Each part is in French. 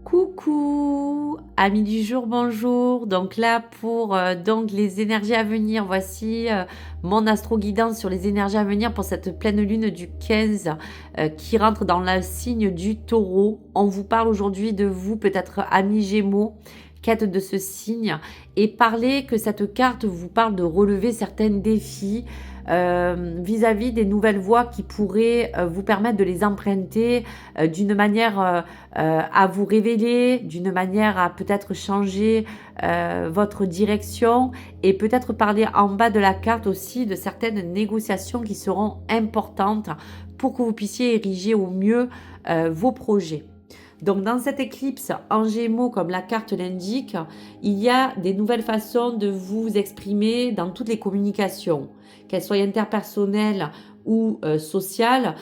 Coucou, amis du jour, bonjour. Donc là pour les énergies à venir, voici mon astro-guidance sur les énergies à venir pour cette pleine lune du 15 qui rentre dans le signe du taureau. On vous parle aujourd'hui de vous, peut-être amis Gémeaux, quête de ce signe, et parler que cette carte vous parle de relever certains défis vis-à-vis des nouvelles voies qui pourraient vous permettre de les emprunter d'une manière à vous révéler, d'une manière à peut-être changer votre direction, et peut-être parler en bas de la carte aussi de certaines négociations qui seront importantes pour que vous puissiez ériger au mieux vos projets. Donc dans cette éclipse en Gémeaux, comme la carte l'indique, il y a des nouvelles façons de vous exprimer dans toutes les communications, qu'elles soient interpersonnelles ou sociales.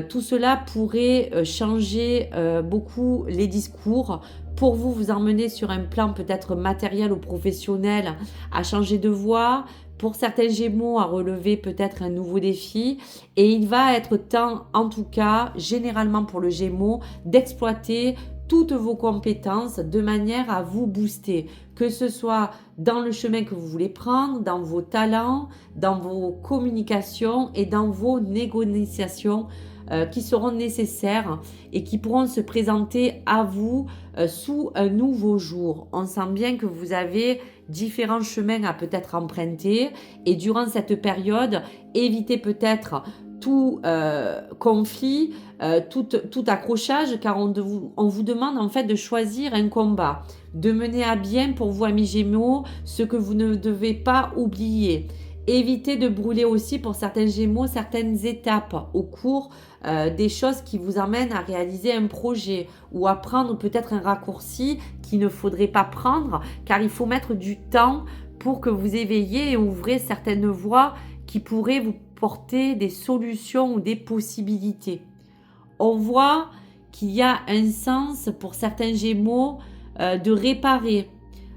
Tout cela pourrait changer beaucoup les discours pour vous emmener sur un plan peut-être matériel ou professionnel, à changer de voie. Pour certains Gémeaux, à relever peut-être un nouveau défi. Et il va être temps, en tout cas, généralement pour le Gémeaux, d'exploiter toutes vos compétences de manière à vous booster, que ce soit dans le chemin que vous voulez prendre, dans vos talents, dans vos communications et dans vos négociations qui seront nécessaires et qui pourront se présenter à vous sous un nouveau jour. On sent bien que vous avez différents chemins à peut-être emprunter, et durant cette période, évitez peut-être tout conflit, tout accrochage, car on vous demande en fait de choisir un combat, de mener à bien pour vous, amis Gémeaux, ce que vous ne devez pas oublier. Évitez de brûler aussi pour certains Gémeaux certaines étapes au cours des choses qui vous amènent à réaliser un projet, ou à prendre peut-être un raccourci qu'il ne faudrait pas prendre, car il faut mettre du temps pour que vous éveillez et ouvrez certaines voies qui pourraient vous porter des solutions ou des possibilités. On voit qu'il y a un sens pour certains Gémeaux de réparer.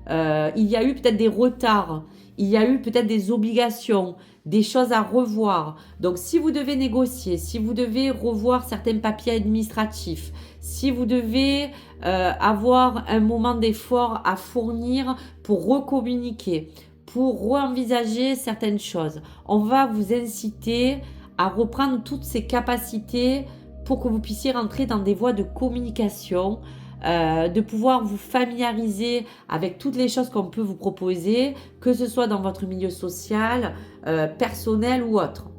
Il y a eu peut-être des retards, il y a eu peut-être des obligations, des choses à revoir. Donc si vous devez négocier, si vous devez revoir certains papiers administratifs, si vous devez avoir un moment d'effort à fournir pour recommuniquer, pour re-envisager certaines choses, on va vous inciter à reprendre toutes ces capacités pour que vous puissiez rentrer dans des voies de communication, de pouvoir vous familiariser avec toutes les choses qu'on peut vous proposer, que ce soit dans votre milieu social, personnel ou autre.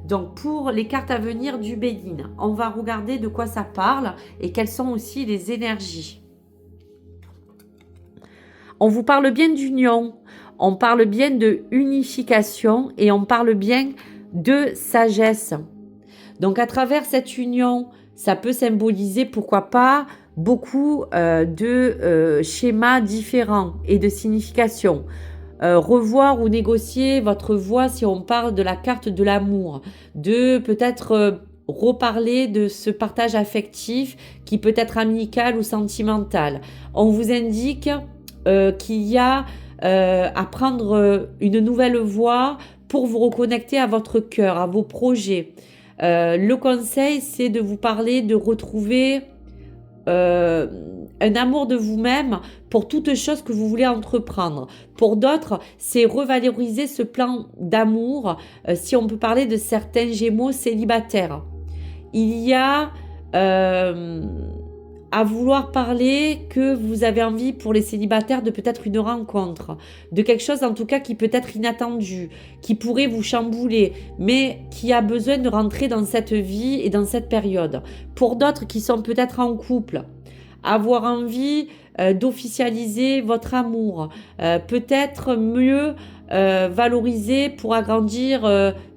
Donc pour les cartes à venir du Béguin, on va regarder de quoi ça parle et quelles sont aussi les énergies. On vous parle bien d'union, on parle bien de unification et on parle bien de sagesse. Donc à travers cette union, ça peut symboliser, pourquoi pas, beaucoup de schémas différents et de significations. Revoir ou négocier votre voix si on parle de la carte de l'amour, de peut-être reparler de ce partage affectif qui peut être amical ou sentimental. On vous indique qu'il y a à prendre une nouvelle voie pour vous reconnecter à votre cœur, à vos projets. Le conseil, c'est de vous parler de retrouver un amour de vous-même pour toute chose que vous voulez entreprendre. Pour d'autres, c'est revaloriser ce plan d'amour, si on peut parler de certains Gémeaux célibataires. Il y a à vouloir parler que vous avez envie pour les célibataires de peut-être une rencontre, de quelque chose en tout cas qui peut être inattendu, qui pourrait vous chambouler, mais qui a besoin de rentrer dans cette vie et dans cette période. Pour d'autres qui sont peut-être en couple, avoir envie d'officialiser votre amour, peut-être mieux valoriser pour agrandir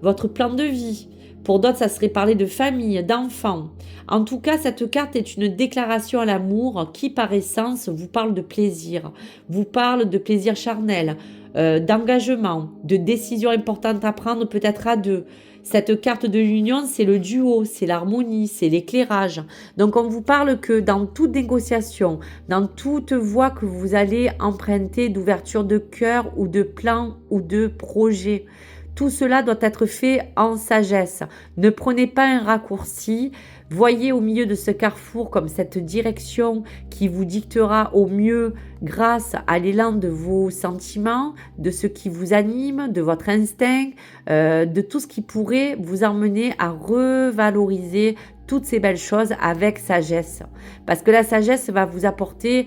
votre plan de vie. Pour d'autres, ça serait parler de famille, d'enfants. En tout cas, cette carte est une déclaration à l'amour qui, par essence, vous parle de plaisir, vous parle de plaisir charnel, d'engagement, de décisions importantes à prendre peut-être à deux. Cette carte de l'union, c'est le duo, c'est l'harmonie, c'est l'éclairage. Donc, on vous parle que dans toute négociation, dans toute voie que vous allez emprunter d'ouverture de cœur ou de plan ou de projet, tout cela doit être fait en sagesse. Ne prenez pas un raccourci. Voyez au milieu de ce carrefour comme cette direction qui vous dictera au mieux grâce à l'élan de vos sentiments, de ce qui vous anime, de votre instinct, de tout ce qui pourrait vous emmener à revaloriser toutes ces belles choses avec sagesse. Parce que la sagesse va vous apporter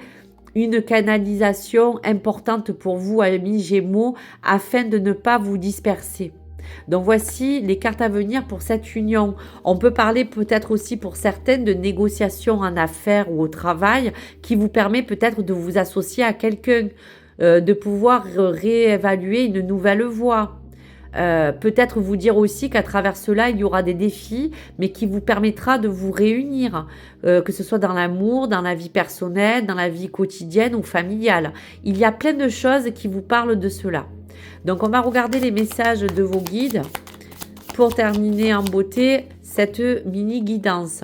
une canalisation importante pour vous, amis Gémeaux, afin de ne pas vous disperser. Donc voici les cartes à venir pour cette union. On peut parler peut-être aussi pour certaines de négociations en affaires ou au travail qui vous permet peut-être de vous associer à quelqu'un, de pouvoir réévaluer une nouvelle voie. Peut-être vous dire aussi qu'à travers cela, il y aura des défis, mais qui vous permettra de vous réunir, que ce soit dans l'amour, dans la vie personnelle, dans la vie quotidienne ou familiale. Il y a plein de choses qui vous parlent de cela. Donc, on va regarder les messages de vos guides pour terminer en beauté cette mini guidance.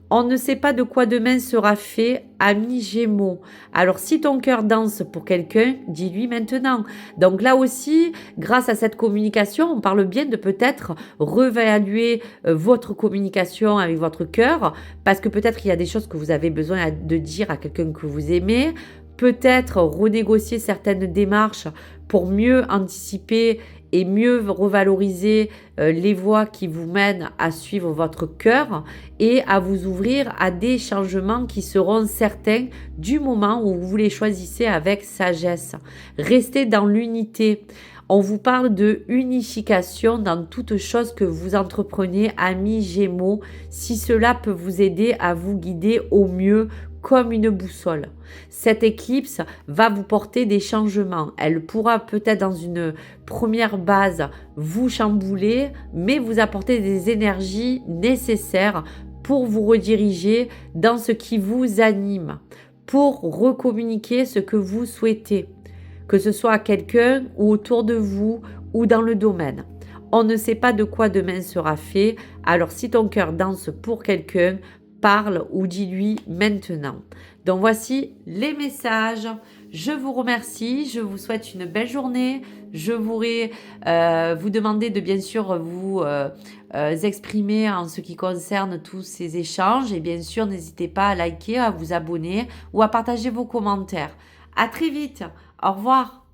On ne sait pas de quoi demain sera fait, ami Gémeaux. Alors si ton cœur danse pour quelqu'un, dis-lui maintenant. Donc là aussi, grâce à cette communication, on parle bien de peut-être réévaluer votre communication avec votre cœur, parce que peut-être il y a des choses que vous avez besoin de dire à quelqu'un que vous aimez, peut-être renégocier certaines démarches pour mieux anticiper et mieux revaloriser les voies qui vous mènent à suivre votre cœur et à vous ouvrir à des changements qui seront certains du moment où vous les choisissez avec sagesse. Restez dans l'unité. On vous parle de unification dans toute chose que vous entreprenez, amis Gémeaux, si cela peut vous aider à vous guider au mieux comme une boussole. Cette éclipse va vous porter des changements. Elle pourra peut-être dans une première base vous chambouler, mais vous apporter des énergies nécessaires pour vous rediriger dans ce qui vous anime, pour recommuniquer ce que vous souhaitez, que ce soit à quelqu'un ou autour de vous ou dans le domaine. On ne sait pas de quoi demain sera fait, alors si ton cœur danse pour quelqu'un, parle ou dis-lui maintenant. Donc voici les messages. Je vous remercie, je vous souhaite une belle journée. Je voudrais vous demander de bien sûr vous exprimer en ce qui concerne tous ces échanges. Et bien sûr, n'hésitez pas à liker, à vous abonner ou à partager vos commentaires. À très vite. Au revoir.